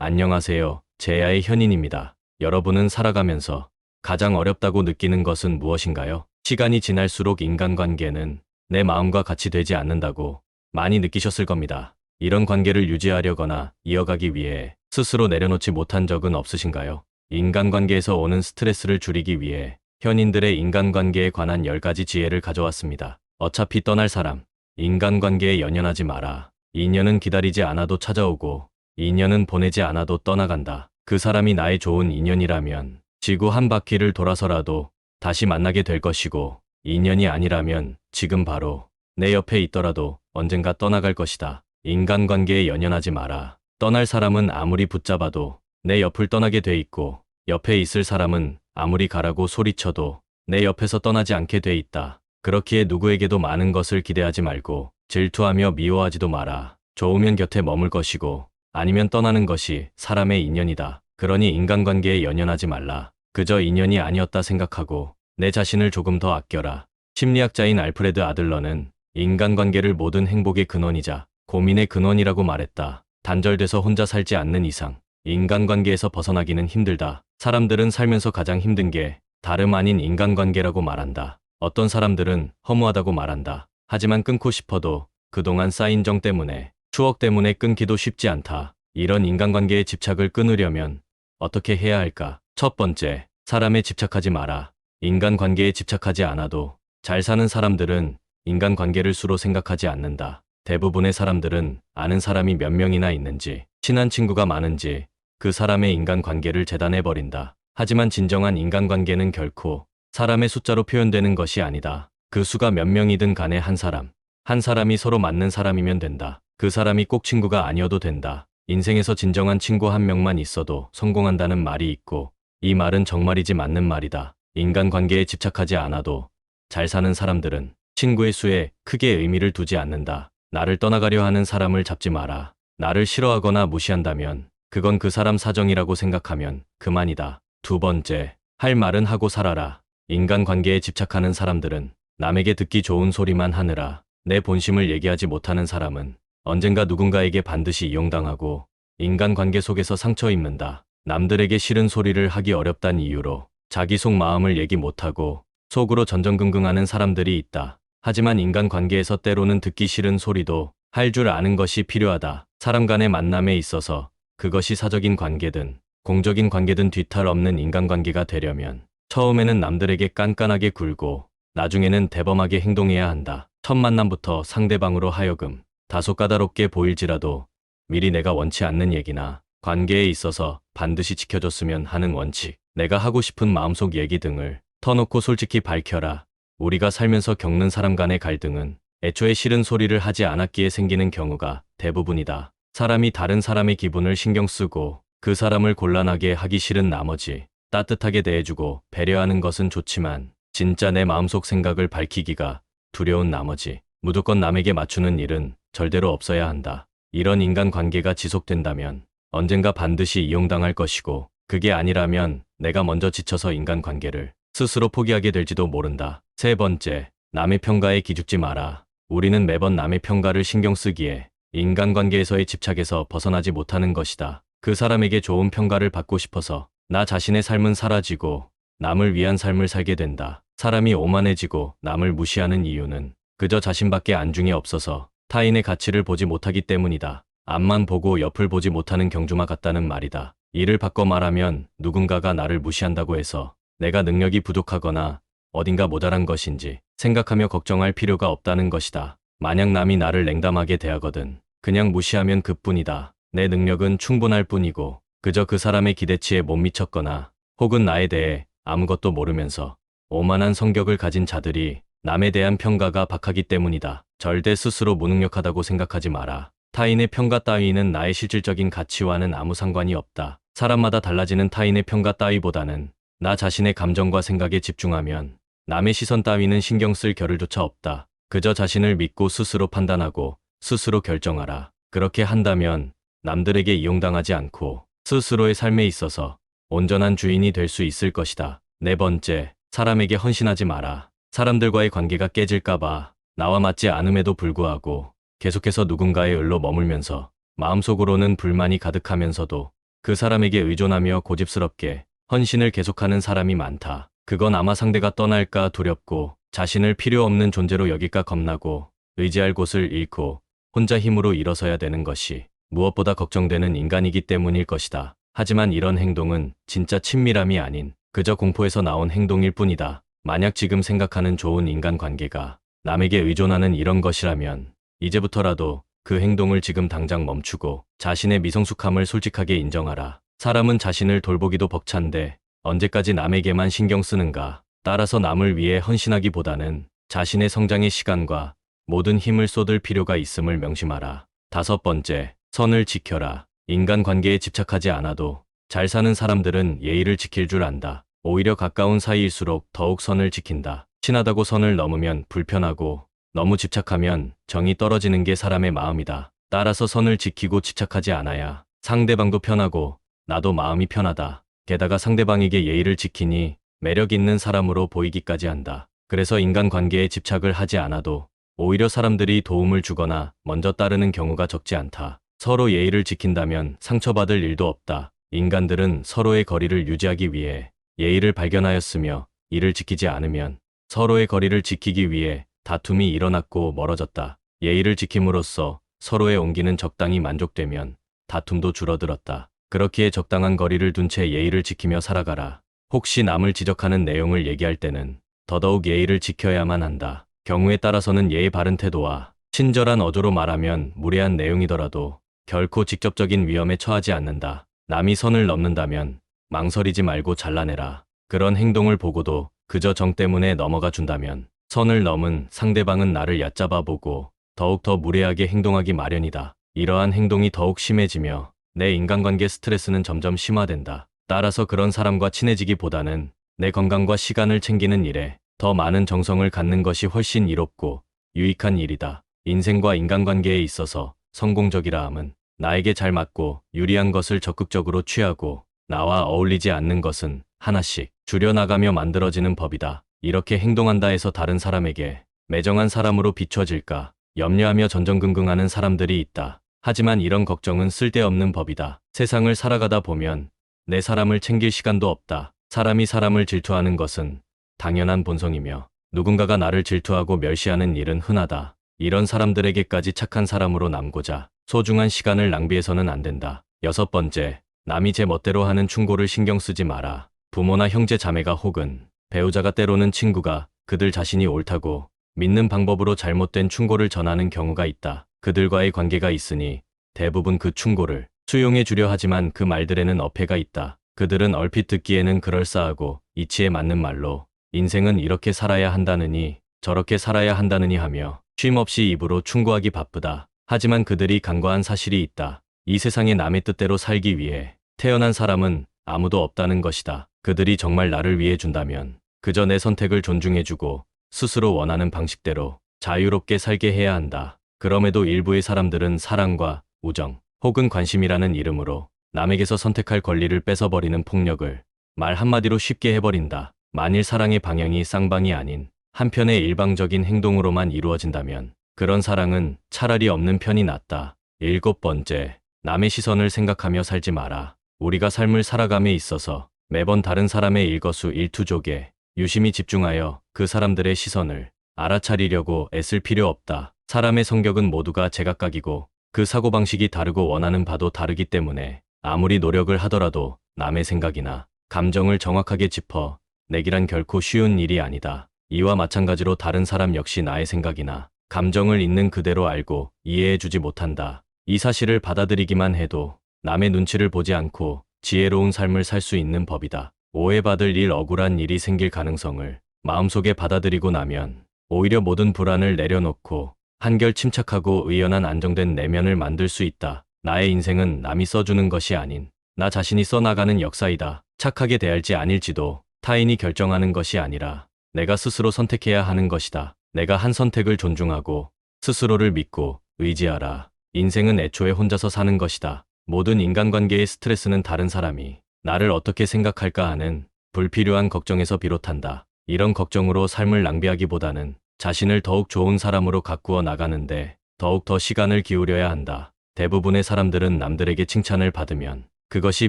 안녕하세요. 제야의 현인입니다. 여러분은 살아가면서 가장 어렵다고 느끼는 것은 무엇인가요? 시간이 지날수록 인간관계는 내 마음과 같이 되지 않는다고 많이 느끼셨을 겁니다. 이런 관계를 유지하려거나 이어가기 위해 스스로 내려놓지 못한 적은 없으신가요? 인간관계에서 오는 스트레스를 줄이기 위해 현인들의 인간관계에 관한 10가지 지혜를 가져왔습니다. 어차피 떠날 사람, 인간관계에 연연하지 마라. 인연은 기다리지 않아도 찾아오고 인연은 보내지 않아도 떠나간다. 그 사람이 나의 좋은 인연이라면 지구 한 바퀴를 돌아서라도 다시 만나게 될 것이고, 인연이 아니라면 지금 바로 내 옆에 있더라도 언젠가 떠나갈 것이다. 인간관계에 연연하지 마라. 떠날 사람은 아무리 붙잡아도 내 옆을 떠나게 돼 있고, 옆에 있을 사람은 아무리 가라고 소리쳐도 내 옆에서 떠나지 않게 돼 있다. 그렇기에 누구에게도 많은 것을 기대하지 말고 질투하며 미워하지도 마라. 좋으면 곁에 머물 것이고 아니면 떠나는 것이 사람의 인연이다. 그러니 인간관계에 연연하지 말라. 그저 인연이 아니었다 생각하고 내 자신을 조금 더 아껴라. 심리학자인 알프레드 아들러는 인간관계를 모든 행복의 근원이자 고민의 근원이라고 말했다. 단절돼서 혼자 살지 않는 이상 인간관계에서 벗어나기는 힘들다. 사람들은 살면서 가장 힘든 게 다름 아닌 인간관계라고 말한다. 어떤 사람들은 허무하다고 말한다. 하지만 끊고 싶어도 그동안 쌓인 정 때문에, 추억 때문에 끊기도 쉽지 않다. 이런 인간관계의 집착을 끊으려면 어떻게 해야 할까? 첫 번째, 사람에 집착하지 마라. 인간관계에 집착하지 않아도 잘 사는 사람들은 인간관계를 수로 생각하지 않는다. 대부분의 사람들은 아는 사람이 몇 명이나 있는지, 친한 친구가 많은지 그 사람의 인간관계를 재단해버린다. 하지만 진정한 인간관계는 결코 사람의 숫자로 표현되는 것이 아니다. 그 수가 몇 명이든 간에 한 사람이 서로 맞는 사람이면 된다. 그 사람이 꼭 친구가 아니어도 된다. 인생에서 진정한 친구 한 명만 있어도 성공한다는 말이 있고, 이 말은 정말이지 맞는 말이다. 인간관계에 집착하지 않아도 잘 사는 사람들은 친구의 수에 크게 의미를 두지 않는다. 나를 떠나가려 하는 사람을 잡지 마라. 나를 싫어하거나 무시한다면 그건 그 사람 사정이라고 생각하면 그만이다. 두 번째, 할 말은 하고 살아라. 인간관계에 집착하는 사람들은 남에게 듣기 좋은 소리만 하느라 내 본심을 얘기하지 못하는 사람은 언젠가 누군가에게 반드시 이용당하고 인간관계 속에서 상처 입는다. 남들에게 싫은 소리를 하기 어렵단 이유로 자기 속 마음을 얘기 못하고 속으로 전전긍긍하는 사람들이 있다. 하지만 인간관계에서 때로는 듣기 싫은 소리도 할 줄 아는 것이 필요하다. 사람 간의 만남에 있어서 그것이 사적인 관계든 공적인 관계든 뒤탈 없는 인간관계가 되려면 처음에는 남들에게 깐깐하게 굴고 나중에는 대범하게 행동해야 한다. 첫 만남부터 상대방으로 하여금 다소 까다롭게 보일지라도 미리 내가 원치 않는 얘기나 관계에 있어서 반드시 지켜줬으면 하는 원칙, 내가 하고 싶은 마음속 얘기 등을 터놓고 솔직히 밝혀라. 우리가 살면서 겪는 사람 간의 갈등은 애초에 싫은 소리를 하지 않았기에 생기는 경우가 대부분이다. 사람이 다른 사람의 기분을 신경 쓰고 그 사람을 곤란하게 하기 싫은 나머지 따뜻하게 대해주고 배려하는 것은 좋지만, 진짜 내 마음속 생각을 밝히기가 두려운 나머지 무조건 남에게 맞추는 일은 절대로 없어야 한다. 이런 인간관계가 지속된다면 언젠가 반드시 이용당할 것이고, 그게 아니라면 내가 먼저 지쳐서 인간관계를 스스로 포기하게 될지도 모른다. 세 번째, 남의 평가에 기죽지 마라. 우리는 매번 남의 평가를 신경 쓰기에 인간관계에서의 집착에서 벗어나지 못하는 것이다. 그 사람에게 좋은 평가를 받고 싶어서 나 자신의 삶은 사라지고 남을 위한 삶을 살게 된다. 사람이 오만해지고 남을 무시하는 이유는 그저 자신밖에 안중에 없어서 타인의 가치를 보지 못하기 때문이다. 앞만 보고 옆을 보지 못하는 경주마 같다는 말이다. 이를 바꿔 말하면 누군가가 나를 무시한다고 해서 내가 능력이 부족하거나 어딘가 모자란 것인지 생각하며 걱정할 필요가 없다는 것이다. 만약 남이 나를 냉담하게 대하거든 그냥 무시하면 그뿐이다. 내 능력은 충분할 뿐이고 그저 그 사람의 기대치에 못 미쳤거나 혹은 나에 대해 아무것도 모르면서 오만한 성격을 가진 자들이 남에 대한 평가가 박하기 때문이다. 절대 스스로 무능력하다고 생각하지 마라. 타인의 평가 따위는 나의 실질적인 가치와는 아무 상관이 없다. 사람마다 달라지는 타인의 평가 따위보다는 나 자신의 감정과 생각에 집중하면 남의 시선 따위는 신경 쓸 겨를조차 없다. 그저 자신을 믿고 스스로 판단하고 스스로 결정하라. 그렇게 한다면 남들에게 이용당하지 않고 스스로의 삶에 있어서 온전한 주인이 될 수 있을 것이다. 네 번째, 사람에게 헌신하지 마라. 사람들과의 관계가 깨질까봐 나와 맞지 않음에도 불구하고 계속해서 누군가의 을로 머물면서 마음속으로는 불만이 가득하면서도 그 사람에게 의존하며 고집스럽게 헌신을 계속하는 사람이 많다. 그건 아마 상대가 떠날까 두렵고 자신을 필요 없는 존재로 여길까 겁나고 의지할 곳을 잃고 혼자 힘으로 일어서야 되는 것이 무엇보다 걱정되는 인간이기 때문일 것이다. 하지만 이런 행동은 진짜 친밀함이 아닌 그저 공포에서 나온 행동일 뿐이다. 만약 지금 생각하는 좋은 인간관계가 남에게 의존하는 이런 것이라면 이제부터라도 그 행동을 지금 당장 멈추고 자신의 미성숙함을 솔직하게 인정하라. 사람은 자신을 돌보기도 벅찬데 언제까지 남에게만 신경 쓰는가. 따라서 남을 위해 헌신하기보다는 자신의 성장의 시간과 모든 힘을 쏟을 필요가 있음을 명심하라. 5번째, 선을 지켜라. 인간관계에 집착하지 않아도 잘 사는 사람들은 예의를 지킬 줄 안다. 오히려 가까운 사이일수록 더욱 선을 지킨다. 친하다고 선을 넘으면 불편하고 너무 집착하면 정이 떨어지는 게 사람의 마음이다. 따라서 선을 지키고 집착하지 않아야 상대방도 편하고 나도 마음이 편하다. 게다가 상대방에게 예의를 지키니 매력 있는 사람으로 보이기까지 한다. 그래서 인간관계에 집착을 하지 않아도 오히려 사람들이 도움을 주거나 먼저 따르는 경우가 적지 않다. 서로 예의를 지킨다면 상처받을 일도 없다. 인간들은 서로의 거리를 유지하기 위해 예의를 발견하였으며 이를 지키지 않으면 서로의 거리를 지키기 위해 다툼이 일어났고 멀어졌다. 예의를 지킴으로써 서로의 온기는 적당히 만족되면 다툼도 줄어들었다. 그렇기에 적당한 거리를 둔 채 예의를 지키며 살아가라. 혹시 남을 지적하는 내용을 얘기할 때는 더더욱 예의를 지켜야만 한다. 경우에 따라서는 예의 바른 태도와 친절한 어조로 말하면 무례한 내용이더라도 결코 직접적인 위험에 처하지 않는다. 남이 선을 넘는다면 망설이지 말고 잘라내라. 그런 행동을 보고도 그저 정 때문에 넘어가 준다면 선을 넘은 상대방은 나를 얕잡아 보고 더욱더 무례하게 행동하기 마련이다. 이러한 행동이 더욱 심해지며 내 인간관계 스트레스는 점점 심화된다. 따라서 그런 사람과 친해지기보다는 내 건강과 시간을 챙기는 일에 더 많은 정성을 갖는 것이 훨씬 이롭고 유익한 일이다. 인생과 인간관계에 있어서 성공적이라 함은 나에게 잘 맞고 유리한 것을 적극적으로 취하고 나와 어울리지 않는 것은 하나씩 줄여나가며 만들어지는 법이다. 이렇게 행동한다 해서 다른 사람에게 매정한 사람으로 비춰질까 염려하며 전전긍긍하는 사람들이 있다. 하지만 이런 걱정은 쓸데없는 법이다. 세상을 살아가다 보면 내 사람을 챙길 시간도 없다. 사람이 사람을 질투하는 것은 당연한 본성이며 누군가가 나를 질투하고 멸시하는 일은 흔하다. 이런 사람들에게까지 착한 사람으로 남고자 소중한 시간을 낭비해서는 안 된다. 6번째, 남이 제 멋대로 하는 충고를 신경 쓰지 마라. 부모나 형제 자매가 혹은 배우자가 때로는 친구가 그들 자신이 옳다고 믿는 방법으로 잘못된 충고를 전하는 경우가 있다. 그들과의 관계가 있으니 대부분 그 충고를 수용해 주려 하지만 그 말들에는 어폐가 있다. 그들은 얼핏 듣기에는 그럴싸하고 이치에 맞는 말로 인생은 이렇게 살아야 한다느니 저렇게 살아야 한다느니 하며 쉼없이 입으로 충고하기 바쁘다. 하지만 그들이 간과한 사실이 있다. 이 세상에 남의 뜻대로 살기 위해 태어난 사람은 아무도 없다는 것이다. 그들이 정말 나를 위해 준다면 그저 내 선택을 존중해주고 스스로 원하는 방식대로 자유롭게 살게 해야 한다. 그럼에도 일부의 사람들은 사랑과 우정 혹은 관심이라는 이름으로 남에게서 선택할 권리를 뺏어버리는 폭력을 말 한마디로 쉽게 해버린다. 만일 사랑의 방향이 쌍방이 아닌 한편의 일방적인 행동으로만 이루어진다면 그런 사랑은 차라리 없는 편이 낫다. 7번째, 남의 시선을 생각하며 살지 마라. 우리가 삶을 살아감에 있어서 매번 다른 사람의 일거수일투족에 유심히 집중하여 그 사람들의 시선을 알아차리려고 애쓸 필요 없다. 사람의 성격은 모두가 제각각이고 그 사고방식이 다르고 원하는 바도 다르기 때문에 아무리 노력을 하더라도 남의 생각이나 감정을 정확하게 짚어 내기란 결코 쉬운 일이 아니다. 이와 마찬가지로 다른 사람 역시 나의 생각이나 감정을 있는 그대로 알고 이해해주지 못한다. 이 사실을 받아들이기만 해도 남의 눈치를 보지 않고 지혜로운 삶을 살 수 있는 법이다. 오해받을 일, 억울한 일이 생길 가능성을 마음속에 받아들이고 나면 오히려 모든 불안을 내려놓고 한결 침착하고 의연한 안정된 내면을 만들 수 있다. 나의 인생은 남이 써주는 것이 아닌 나 자신이 써나가는 역사이다. 착하게 대할지 아닐지도 타인이 결정하는 것이 아니라 내가 스스로 선택해야 하는 것이다. 내가 한 선택을 존중하고 스스로를 믿고 의지하라. 인생은 애초에 혼자서 사는 것이다. 모든 인간관계의 스트레스는 다른 사람이 나를 어떻게 생각할까 하는 불필요한 걱정에서 비롯한다. 이런 걱정으로 삶을 낭비하기보다는 자신을 더욱 좋은 사람으로 가꾸어 나가는데 더욱 더 시간을 기울여야 한다. 대부분의 사람들은 남들에게 칭찬을 받으면 그것이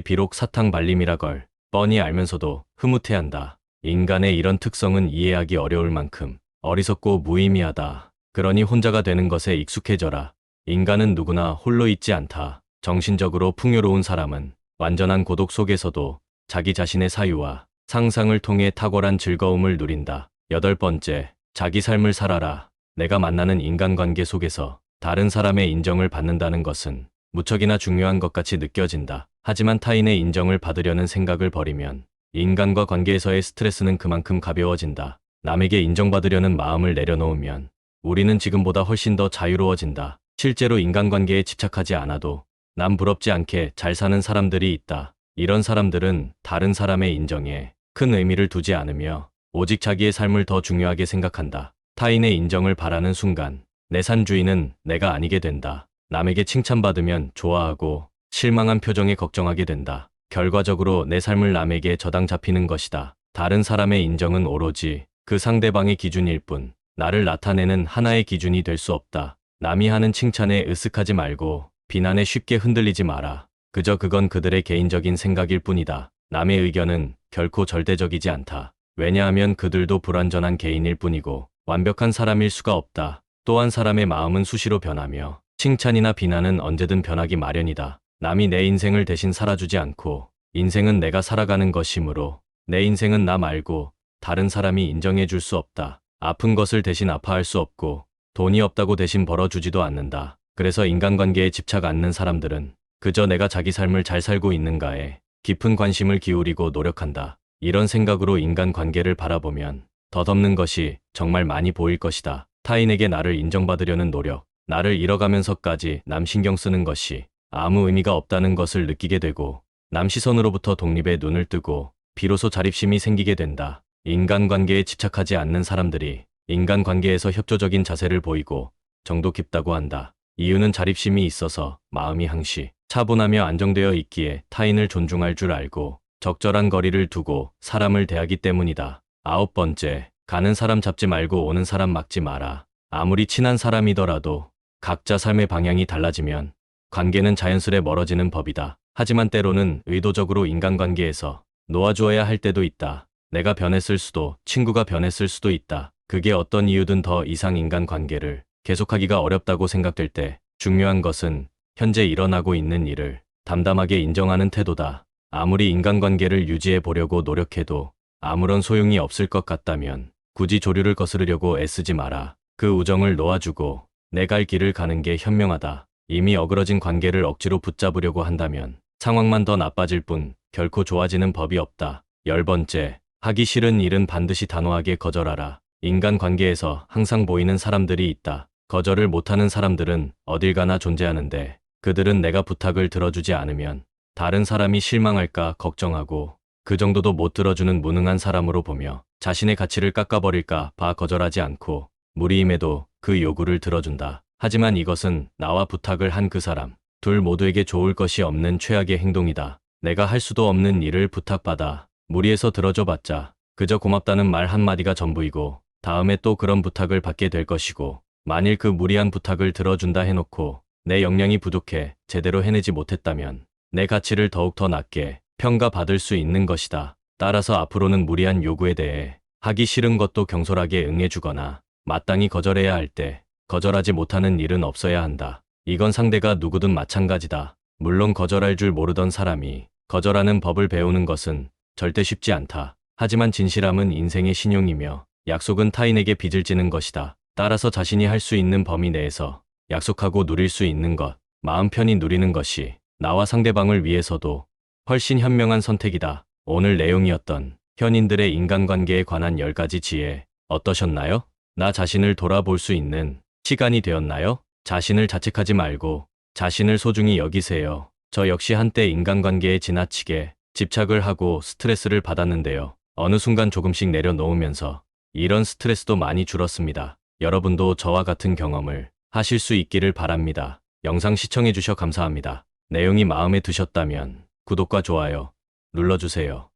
비록 사탕 발림이라 걸 뻔히 알면서도 흐뭇해한다. 인간의 이런 특성은 이해하기 어려울 만큼 어리석고 무의미하다. 그러니 혼자가 되는 것에 익숙해져라. 인간은 누구나 홀로 있지 않다. 정신적으로 풍요로운 사람은 완전한 고독 속에서도 자기 자신의 사유와 상상을 통해 탁월한 즐거움을 누린다. 8번째, 자기 삶을 살아라. 내가 만나는 인간관계 속에서 다른 사람의 인정을 받는다는 것은 무척이나 중요한 것 같이 느껴진다. 하지만 타인의 인정을 받으려는 생각을 버리면 인간과 관계에서의 스트레스는 그만큼 가벼워진다. 남에게 인정받으려는 마음을 내려놓으면 우리는 지금보다 훨씬 더 자유로워진다. 실제로 인간관계에 집착하지 않아도 남 부럽지 않게 잘 사는 사람들이 있다. 이런 사람들은 다른 사람의 인정에 큰 의미를 두지 않으며 오직 자기의 삶을 더 중요하게 생각한다. 타인의 인정을 바라는 순간 내 산주인은 내가 아니게 된다. 남에게 칭찬받으면 좋아하고 실망한 표정에 걱정하게 된다. 결과적으로 내 삶을 남에게 저당 잡히는 것이다. 다른 사람의 인정은 오로지 그 상대방의 기준일 뿐 나를 나타내는 하나의 기준이 될 수 없다. 남이 하는 칭찬에 으쓱하지 말고 비난에 쉽게 흔들리지 마라. 그저 그건 그들의 개인적인 생각일 뿐이다. 남의 의견은 결코 절대적이지 않다. 왜냐하면 그들도 불완전한 개인일 뿐이고 완벽한 사람일 수가 없다. 또한 사람의 마음은 수시로 변하며 칭찬이나 비난은 언제든 변하기 마련이다. 남이 내 인생을 대신 살아주지 않고 인생은 내가 살아가는 것이므로 내 인생은 나 말고 다른 사람이 인정해 줄 수 없다. 아픈 것을 대신 아파할 수 없고 돈이 없다고 대신 벌어주지도 않는다. 그래서 인간관계에 집착 않는 사람들은 그저 내가 자기 삶을 잘 살고 있는가에 깊은 관심을 기울이고 노력한다. 이런 생각으로 인간관계를 바라보면 덧없는 것이 정말 많이 보일 것이다. 타인에게 나를 인정받으려는 노력, 나를 잃어가면서까지 남 신경 쓰는 것이 아무 의미가 없다는 것을 느끼게 되고 남 시선으로부터 독립에 눈을 뜨고 비로소 자립심이 생기게 된다. 인간관계에 집착하지 않는 사람들이 인간관계에서 협조적인 자세를 보이고 정도 깊다고 한다. 이유는 자립심이 있어서 마음이 항시 차분하며 안정되어 있기에 타인을 존중할 줄 알고 적절한 거리를 두고 사람을 대하기 때문이다. 9번째, 가는 사람 잡지 말고 오는 사람 막지 마라. 아무리 친한 사람이더라도 각자 삶의 방향이 달라지면 관계는 자연스레 멀어지는 법이다. 하지만 때로는 의도적으로 인간관계에서 놓아주어야 할 때도 있다. 내가 변했을 수도, 친구가 변했을 수도 있다. 그게 어떤 이유든 더 이상 인간관계를 계속하기가 어렵다고 생각될 때 중요한 것은 현재 일어나고 있는 일을 담담하게 인정하는 태도다. 아무리 인간관계를 유지해 보려고 노력해도 아무런 소용이 없을 것 같다면 굳이 조류를 거스르려고 애쓰지 마라. 그 우정을 놓아주고 내 갈 길을 가는 게 현명하다. 이미 어그러진 관계를 억지로 붙잡으려고 한다면 상황만 더 나빠질 뿐 결코 좋아지는 법이 없다. 10번째, 하기 싫은 일은 반드시 단호하게 거절하라. 인간관계에서 항상 보이는 사람들이 있다. 거절을 못하는 사람들은 어딜 가나 존재하는데 그들은 내가 부탁을 들어주지 않으면 다른 사람이 실망할까 걱정하고 그 정도도 못 들어주는 무능한 사람으로 보며 자신의 가치를 깎아버릴까 봐 거절하지 않고 무리임에도 그 요구를 들어준다. 하지만 이것은 나와 부탁을 한 그 사람 둘 모두에게 좋을 것이 없는 최악의 행동이다. 내가 할 수도 없는 일을 부탁받아 무리해서 들어줘봤자 그저 고맙다는 말 한마디가 전부이고 다음에 또 그런 부탁을 받게 될 것이고 만일 그 무리한 부탁을 들어준다 해놓고 내 역량이 부족해 제대로 해내지 못했다면 내 가치를 더욱 더 낮게 평가받을 수 있는 것이다. 따라서 앞으로는 무리한 요구에 대해 하기 싫은 것도 경솔하게 응해주거나 마땅히 거절해야 할 때 거절하지 못하는 일은 없어야 한다. 이건 상대가 누구든 마찬가지다. 물론 거절할 줄 모르던 사람이 거절하는 법을 배우는 것은 절대 쉽지 않다. 하지만 진실함은 인생의 신용이며 약속은 타인에게 빚을 지는 것이다. 따라서 자신이 할 수 있는 범위 내에서 약속하고 누릴 수 있는 것, 마음 편히 누리는 것이 나와 상대방을 위해서도 훨씬 현명한 선택이다. 오늘 내용이었던 현인들의 인간관계에 관한 10가지 지혜 어떠셨나요? 나 자신을 돌아볼 수 있는 시간이 되었나요? 자신을 자책하지 말고 자신을 소중히 여기세요. 저 역시 한때 인간관계에 지나치게 집착을 하고 스트레스를 받았는데요. 어느 순간 조금씩 내려놓으면서 이런 스트레스도 많이 줄었습니다. 여러분도 저와 같은 경험을 하실 수 있기를 바랍니다. 영상 시청해주셔 감사합니다. 내용이 마음에 드셨다면 구독과 좋아요 눌러주세요.